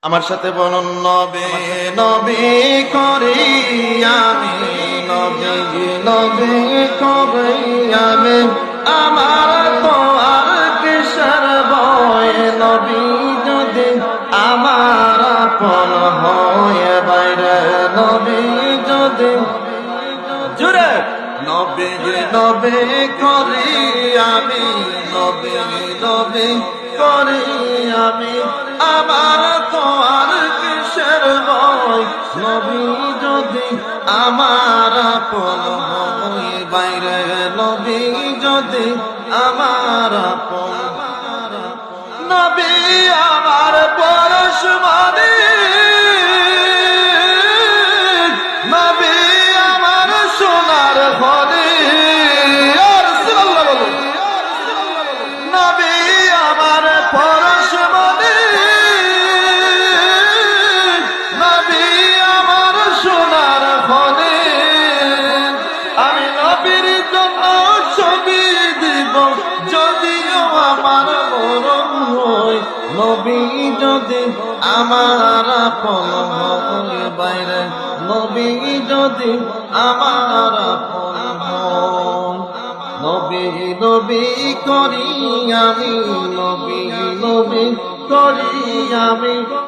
আমার সাথে বলুন নবে নবে করি আমি, নবে নবে করি আমি, আমার তো আর কিসের ভয়, নবী যদি আমার আপন হয় বাইরে, নবী যদি জুড়ে নবে নবে করি আমি, নবে নবে করি আমি, আমার তো আর কিসের ভয়, নবী যদি আমার আপন হয় বাইরে, নবী যদি আমার আপন, নবী আমার পরশমণি, নবী আমার সোনার খনি, নবী আমার পরশমণি, নবী আমার সোনার খনি, আমি নবীর জন্য ছবি দিব যদিও আমার মরণ হয়, নবী যদি আমার আপন হয় বাইরে, নবী যদি আমার আপন হয়, নবী নবী করি আমি, নবী নবী করি আমি।